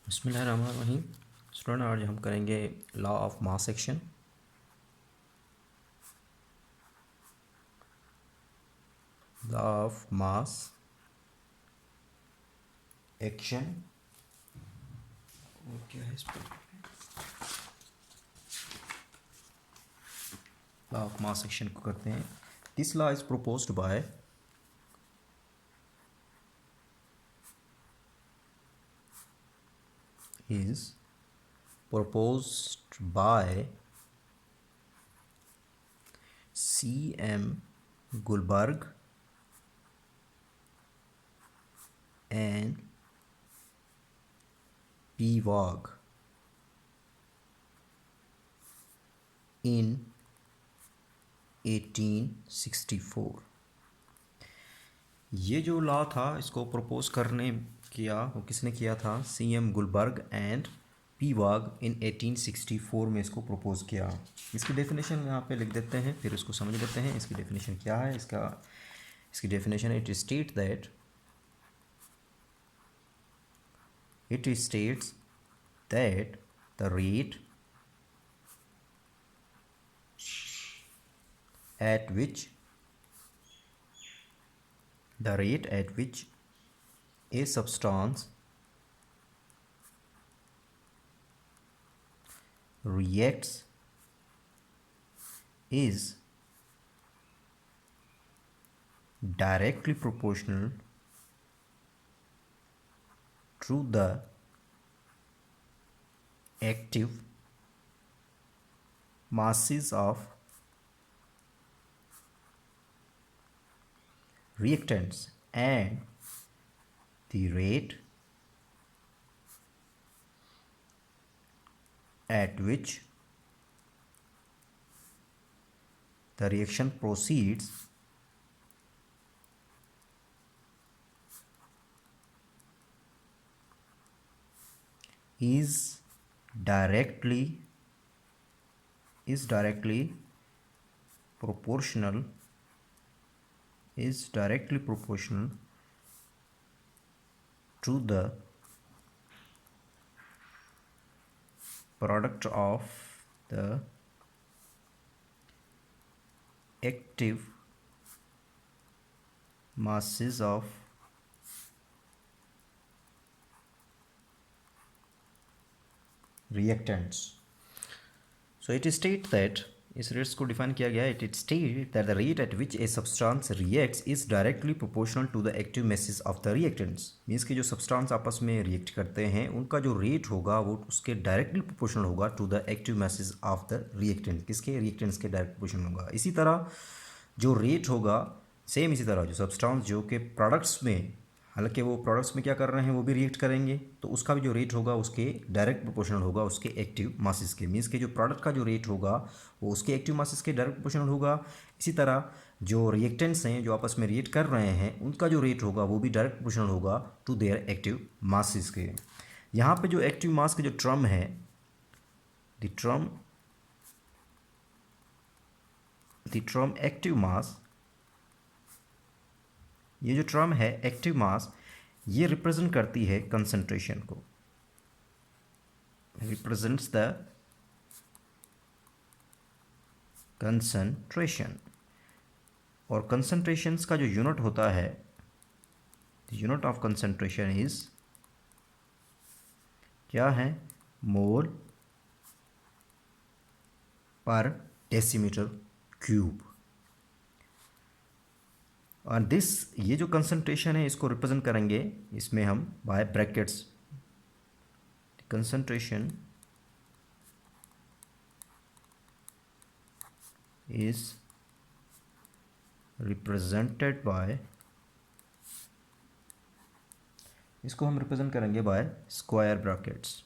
बिस्मिल्लाहिर्रहमानिर्रहीम। स्टूडेंट, आज हम करेंगे law of mass action. Law of mass action और क्या है इस पर? लॉ ऑफ मास एक्शन को करते हैं। This law is proposed by is proposed by C.M. Goldberg and P. Waugh in 1864। ये जो लॉ था इसको प्रपोज करने किया वो किसने किया था? C.M. गुलबर्ग एंड पी वाग इन 1864 में इसको प्रपोज किया। इसकी डेफिनेशन यहाँ पे लिख देते हैं, फिर इसको समझ लेते हैं इसकी डेफिनेशन क्या है। इसकी definition it states that the rate at which a substance reacts is directly proportional to the active masses of reactants, and the rate at which the reaction proceeds is directly proportional to the product of the active masses of reactants। So it states that इस rates को define किया गया है। It state that the rate at which a substance reacts is directly proportional to the active message of the reactants. Means कि जो substance आपस में react करते हैं उनका जो रेट होगा वो उसके डायरेक्टली प्रोपोर्शनल होगा to the active message of the reactant. किसके? रिएक्टेंट्स के डायरेक्ट प्रोपोर्शनल होगा। इसी तरह जो रेट होगा सेम इसी तरह जो सब्सटेंस जो के प्रोडक्ट्स में, हालांकि वो प्रोडक्ट्स में क्या कर रहे हैं वो भी रिएक्ट करेंगे, तो उसका भी जो रेट होगा उसके डायरेक्ट प्रोपोर्शनल होगा उसके एक्टिव मासेस के। मीन्स के जो प्रोडक्ट का जो रेट होगा वो उसके एक्टिव मासेस के डायरेक्ट प्रोपोर्शनल होगा। इसी तरह जो रिएक्टेंट्स हैं जो आपस में रिएक्ट कर रहे हैं उनका जो रेट होगा वो भी डायरेक्ट प्रोपोर्शनल होगा टू देयर एक्टिव मासेस के। यहाँ पे जो एक्टिव मास के जो टर्म है, द टर्म एक्टिव मास, ये जो टर्म है एक्टिव मास, ये रिप्रेजेंट करती है कंसंट्रेशन को, रिप्रेजेंट्स द कंसंट्रेशन। और कंसंट्रेशंस का जो यूनिट होता है, the unit of concentration is क्या है? मोल पर डेसीमीटर क्यूब। और ये जो कंसंट्रेशन है इसको रिप्रेजेंट करेंगे इसमें हम by brackets. Concentration is represented by, इसको हम रिप्रेजेंट करेंगे by square brackets.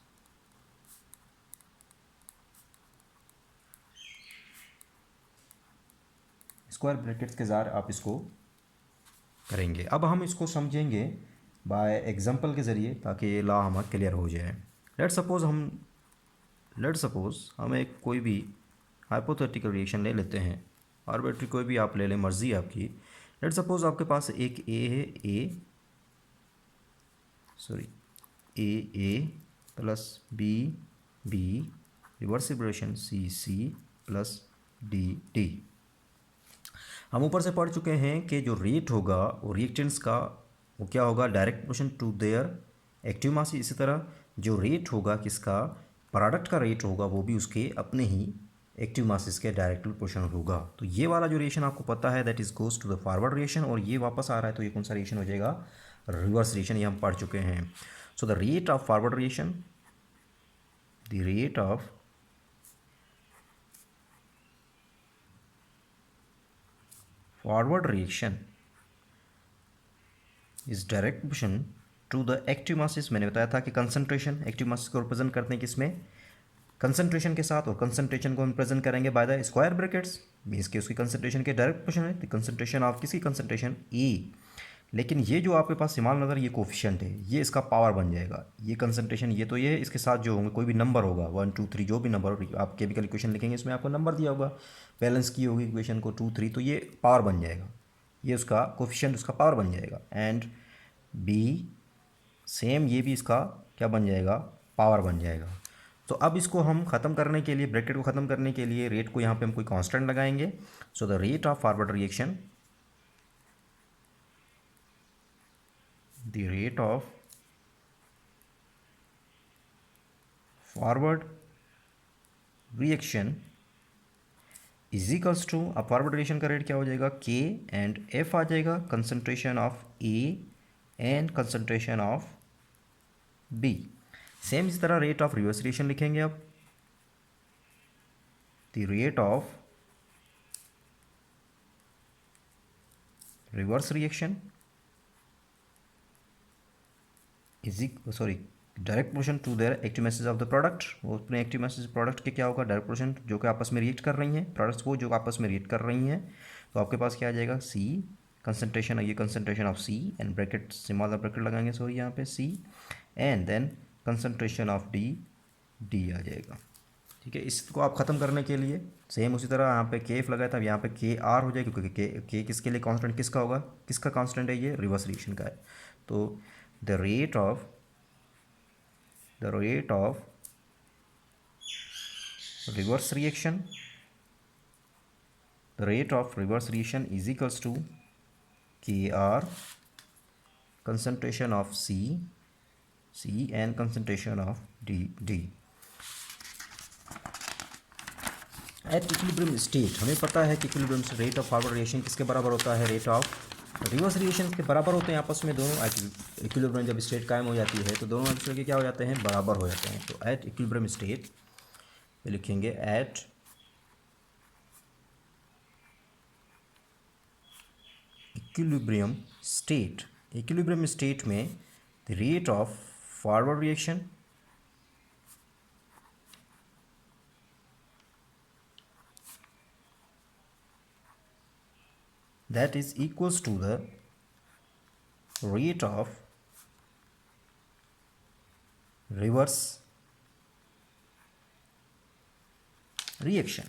Square brackets के ज़रिए आप इसको करेंगे। अब हम इसको समझेंगे बाय एग्जांपल के ज़रिए ताकि ये लॉ हमारा क्लियर हो जाए। लेट सपोज हम एक कोई भी हाइपोथेटिकल रिएक्शन ले लेते हैं, आर्बिट्री कोई भी आप ले लें, मर्जी आपकी। लेट सपोज आपके पास एक ए है, A plus B B, reversible reaction C C plus D D. हम ऊपर से पढ़ चुके हैं कि जो रेट होगा वो रिएक्टेंट्स का वो क्या होगा, direct proportion to their active mass. इसी तरह जो रेट होगा किसका, प्रोडक्ट का रेट होगा, वो भी उसके अपने ही एक्टिव मासेस के डायरेक्ट प्रोपोर्शनल होगा। तो ये वाला जो रिएक्शन आपको पता है that is goes to the forward reaction, और ये वापस आ रहा है तो ये कौन सा रिएक्शन हो जाएगा, रिवर्स रिएक्शन। ये हम पढ़ चुके हैं। So the rate of forward reaction, the rate of forward reaction is direct proportion to the active masses. मैंने बताया था कि कंसंट्रेशन एक्टिव मासेस को रिप्रेजेंट करते हैं किसमें, कंसंट्रेशन के साथ, और कंसंट्रेशन को हम प्रेजेंट करेंगे by the square brackets, means के उसकी कंसंट्रेशन के डायरेक्ट प्रोपोर्शन है। तो कंसंट्रेशन ऑफ किसकी, कंसंट्रेशन ए। लेकिन ये जो आपके पास सिमाल नज़र ये कोफिशिएंट है, ये इसका पावर बन जाएगा। ये कंसंट्रेशन ये तो ये है, इसके साथ जो होंगे कोई भी नंबर होगा 1 2 3 जो भी नंबर आप केमिकल इक्वेशन लिखेंगे इसमें आपको नंबर दिया होगा, बैलेंस की होगी इक्वेशन को 2 3, तो ये पावर बन जाएगा, ये उसका कोफिशिएंट उसका पावर बन जाएगा। एंड बी सेम, ये भी इसका क्या बन जाएगा, पावर बन जाएगा। तो अब इसको हम ख़त्म करने के लिए, ब्रैकेट को ख़त्म करने के लिए रेट को यहाँ पे हम कोई कांस्टेंट लगाएंगे। So the rate of forward reaction, the rate of forward reaction is equals to, अब फॉरवर्ड रिएक्शन का रेट क्या हो जाएगा, के एंड एफ आ जाएगा, concentration of A and concentration of B. Same इस तरह रेट ऑफ रिवर्स रिएक्शन लिखेंगे। अब the rate of reverse reaction is direct proportion to their active masses of the product. वो अपने एक्टिव मासेस प्रोडक्ट के क्या होगा, डायरेक्ट प्रोपोर्शन, जो कि आपस में रिएक्ट कर रही हैं, प्रोडक्ट्स वो जो आपस में रिएक्ट कर रही हैं। तो आपके पास क्या आ जाएगा, सी कंसंट्रेशन, ये concentration of C and bracket small bracket लगाएंगे, सॉरी यहाँ पे C, and then concentration of D, D आ जाएगा। ठीक है, इसको आप ख़त्म करने के लिए सेम उसी तरह यहाँ पे के एफ लगाया था, अब यहाँ पे के आर हो जाएगा, क्योंकि के किसके लिए कांस्टेंट किसका होगा, किसका कांस्टेंट है, ये रिवर्स रिएक्शन का है। तो the rate of reverse reaction, the rate of reverse reaction is equals to Kr, concentration of C and concentration of D. At equilibrium state हमें पता है कि इक्विलिब्रियम से रेट ऑफ फॉरवर्ड रिएक्शन किसके बराबर होता है, रेट ऑफ रिवर्स रिएक्शन के बराबर होते हैं आपस में दोनों। इक्विलिब्रियम जब स्टेट कायम हो जाती है तो दोनों एक दूसरे के क्या हो जाते हैं, बराबर हो जाते हैं। तो एट इक्विलिब्रियम स्टेट लिखेंगे एट इक्विलिब्रियम स्टेट में the rate of forward reaction that is equals to the rate of reverse reaction।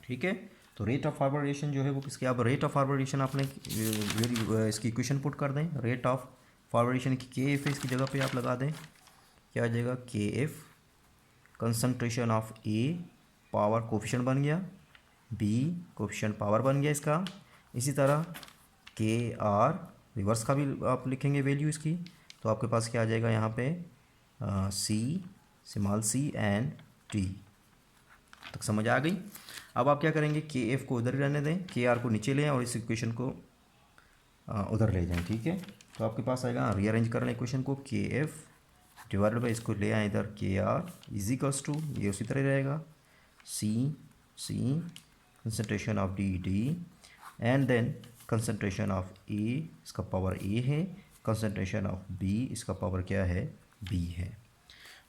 ठीक है, तो रेट ऑफ फॉरवर्ड रिएक्शन जो है वो किसके, अब रेट ऑफ फॉरवर्ड रिएक्शन आपने इसकी इक्वेशन पुट कर दें, रेट ऑफ फॉरवर्ड रिएक्शन की के एफ है, इसकी जगह पे आप लगा दें, क्या आ जाएगा, के F concentration of A power coefficient बन गया, बी कोफिशिएंट पावर बन गया इसका। इसी तरह के आर रिवर्स का भी आप लिखेंगे वैल्यू इसकी, तो आपके पास क्या आ जाएगा यहाँ पे, C small C and T तक समझ आ गई। अब आप क्या करेंगे, के एफ को उधर ही रहने दें, के आर को नीचे लें और इस इक्वेशन को उधर ले जाएं। ठीक है, तो आपके पास आएगा, रीअरेंज कर लें इक्वेशन को, के एफ डिवाइडेड बाई इसको ले आए इधर के आर इज इक्वल्स टू, ये उसी तरह रहेगा, C concentration of D and then concentration of A, इसका पावर ए है, कंसंट्रेशन ऑफ बी, इसका पावर क्या है, बी है।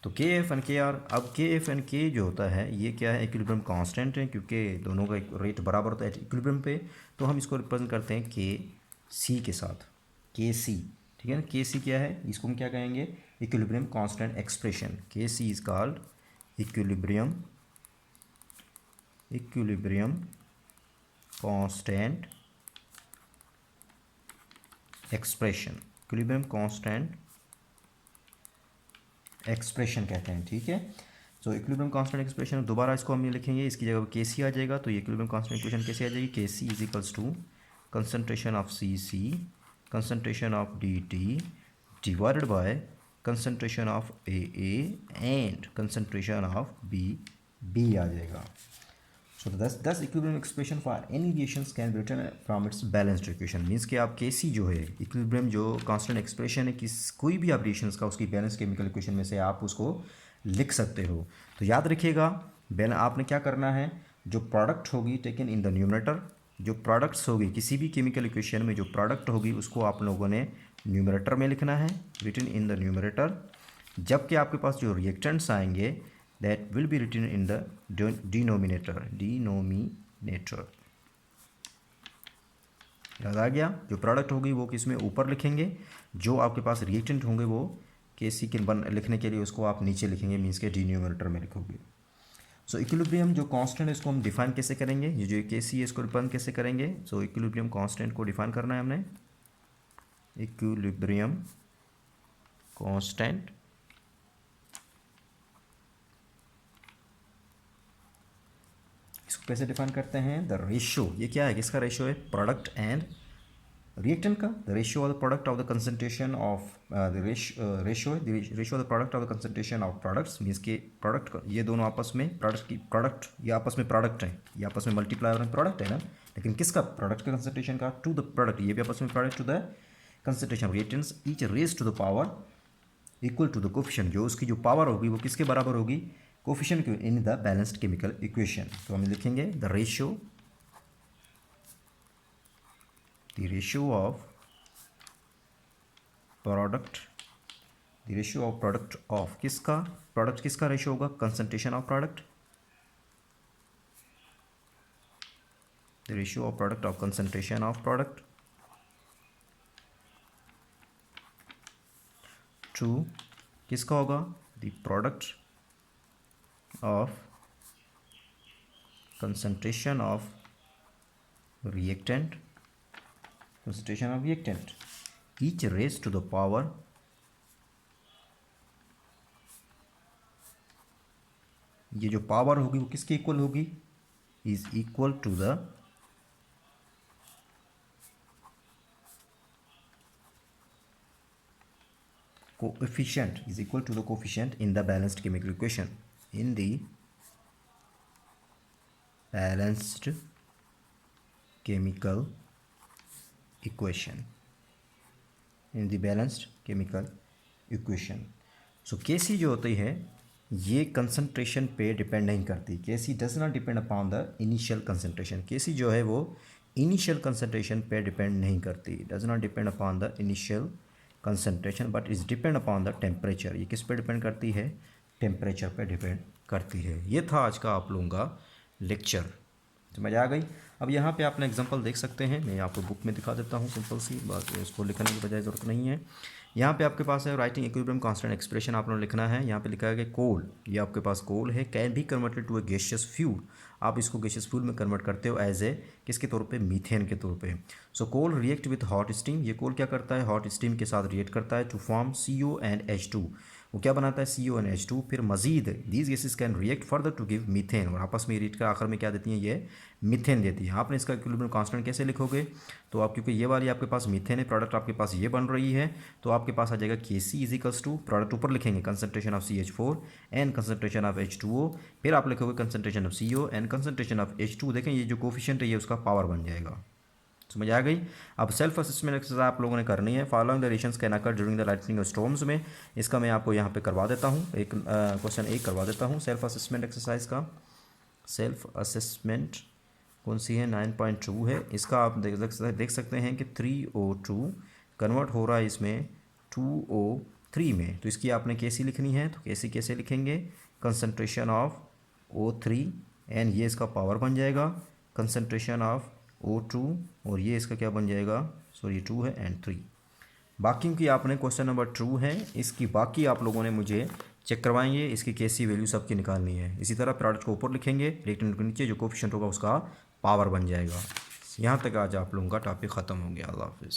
तो के एफ एंड के आर, अब के एफ एंड के जो होता है ये क्या है, इक्विलिब्रियम कांस्टेंट है, क्योंकि दोनों का रेट बराबर होता है इक्विलिब्रियम पे, तो हम इसको रिप्रेजेंट करते हैं के सी के साथ, के सी। ठीक है ना, के सी क्या है, इसको हम क्या कहेंगे, equilibrium constant expression. K C is called equilibrium constant expression, equilibrium constant expression कहते हैं, ठीक है। सो इक्विलिब्रियम कांस्टेंट एक्सप्रेशन दोबारा इसको हम ये लिखेंगे, इसकी जगह के सी आ जाएगा, तो ये इक्विलिब्रियम कांस्टेंट इक्वेशन कैसे आ जाएगी, K C is equals to concentration of C C concentration of D T divided by concentration of A and concentration of B आ जाएगा। So thus equilibrium expression for any reactions can be written from its balanced equation। Means कि आप Kc जो है equilibrium जो constant expression है किस कोई भी आप रिएक्शंस का उसकी बैलेंस केमिकल इक्वेशन में से आप उसको लिख सकते हो। तो याद रखिएगा आपने क्या करना है, जो प्रोडक्ट होगी टेकन इन द न्यूमरेटर, जो प्रोडक्ट्स होगी किसी भी केमिकल इक्वेशन में जो प्रोडक्ट होगी उसको आप लोगों ने न्यूमरेटर में लिखना है, रिटन इन द न्यूमरेटर। जबकि आपके पास जो रिएक्टेंट्स आएंगे that will be written in the denominator। याद आ गया, जो प्रोडक्ट होगी वो किस में ऊपर लिखेंगे, जो आपके पास रिएक्टेंट होंगे वो केसी के लिखने के लिए उसको आप नीचे लिखेंगे, मीन्स के डिनोमिनेटर में लिखोगे। सो इक्विलिब्रियम जो कांस्टेंट है इसको हम डिफाइन कैसे करेंगे, ये जो केसी है इसको डिफाइन कैसे करेंगे। सो इक्विलिब्रियम कांस्टेंट को डिफाइन करना है हमने, इक्विलिब्रियम कांस्टेंट इसको कैसे डिफाइन करते हैं, द रेशियो, ये क्या है, किसका रेशियो है, प्रोडक्ट एंड रिएक्टेंट का, the ratio of the product of the concentration of the ratio of the product of the concentration of products, means के प्रोडक्ट ये दोनों आपस में प्रोडक्ट ये आपस में प्रोडक्ट है, ये आपस में मल्टीप्लाई और प्रोडक्ट है ना, लेकिन किसका, प्रोडक्ट का कंसंट्रेशन का टू द प्रोडक्ट, ये भी आपस में product to the concentration reactants each raise to the power equal to the coefficient, जो उसकी जो पावर होगी वो किसके बराबर होगी, coefficient in the balanced chemical equation. तो हम लिखेंगे the ratio of product, the ratio of product of किसका, प्रोडक्ट किसका रेशियो होगा, concentration of product, the ratio of product of concentration of product to किसका होगा, the product of concentration of reactant each raised to the power ये जो power होगी वो किसके इक्वल होगी, is equal to the coefficient, is equal to the coefficient in the balanced chemical equation, in the balanced chemical equation, in the balanced chemical equation। So Kc जो होती है ये कंसंट्रेशन पे डिपेंड नहीं करती, Kc does not depend upon the initial concentration, Kc जो है वो इनिशियल कंसंट्रेशन पे डिपेंड नहीं करती, does not depend upon the initial concentration but is depend upon the temperature, ये किस पे डिपेंड करती है, टेम्परेचर पे डिपेंड करती है। ये था आज का आप लोगों का लेक्चर, समझ आ गई। अब यहाँ पे आपने एग्जांपल देख सकते हैं, मैं आपको बुक में दिखा देता हूँ, सिंपल सी बात, इसको लिखने की बजाय ज़रूरत नहीं है। यहाँ पे आपके पास है राइटिंग इक्विलिब्रियम कांस्टेंट एक्सप्रेशन, आप लोगों ने लिखना है। यहाँ पे लिखा है कि कोल, ये आपके पास कोल है, can be converted to a gaseous fuel, आप इसको गैसियस फ्यूल में कन्वर्ट करते हो एज ए किसके तौर पे, मीथेन के तौर पे। सो कोल रिएक्ट विथ हॉट स्टीम, ये कोल क्या करता है, हॉट स्टीम के साथ रिएक्ट करता है to form CO and H2, वो क्या बनाता है, CO एंड H2। फिर मजीद these gases can react further to give methane, और आपस में रिएक्ट कर आखिर में क्या देती हैं, ये मीथेन देती है। आपने इसका इक्विलिब्रियम कांस्टेंट कैसे लिखोगे, तो आप क्योंकि ये वाली आपके पास मीथेन है, प्रोडक्ट आपके पास ये बन रही है, तो आपके पास आ जाएगा Kc is equals to, product ऊपर लिखेंगे concentration of CH4 and concentration of H2O, फिर आप लिखोगे concentration of CO and concentration of H2। देखें ये जो कोफिशिएंट है ये उसका पावर बन जाएगा, समझ आ गई। अब सेल्फ असेसमेंट एक्सरसाइज आप लोगों ने करनी है, following the reactions can occur during the lightning और स्टॉर्म्स में, इसका मैं आपको यहाँ पे करवा देता हूँ, एक क्वेश्चन 1 करवा देता हूँ सेल्फ असेसमेंट एक्सरसाइज का। सेल्फ असेसमेंट कौन सी है, 9.2 है, इसका आप देख सकते हैं कि 3O2 कन्वर्ट हो रहा है इसमें 2O3 में, तो इसकी आपने Kc लिखनी है। तो Kc कैसे लिखेंगे, कंसंट्रेशन ऑफ O3 एंड ये इसका पावर बन जाएगा, कंसंट्रेशन ऑफ O2 और ये इसका क्या बन जाएगा, सॉरी 2 है एंड 3। बाकी की आपने क्वेश्चन नंबर 2 है, इसकी बाकी आप लोगों ने मुझे चेक करवाएंगे, इसकी Kc वैल्यू सबकी निकालनी है। इसी तरह प्रोडक्ट को ऊपर लिखेंगे, रिएक्टेंट के नीचे जो कोफिशिएंट होगा उसका पावर बन जाएगा। यहाँ तक आज आप लोगों का टॉपिक ख़त्म हो गया। अल्लाह हाफिज़।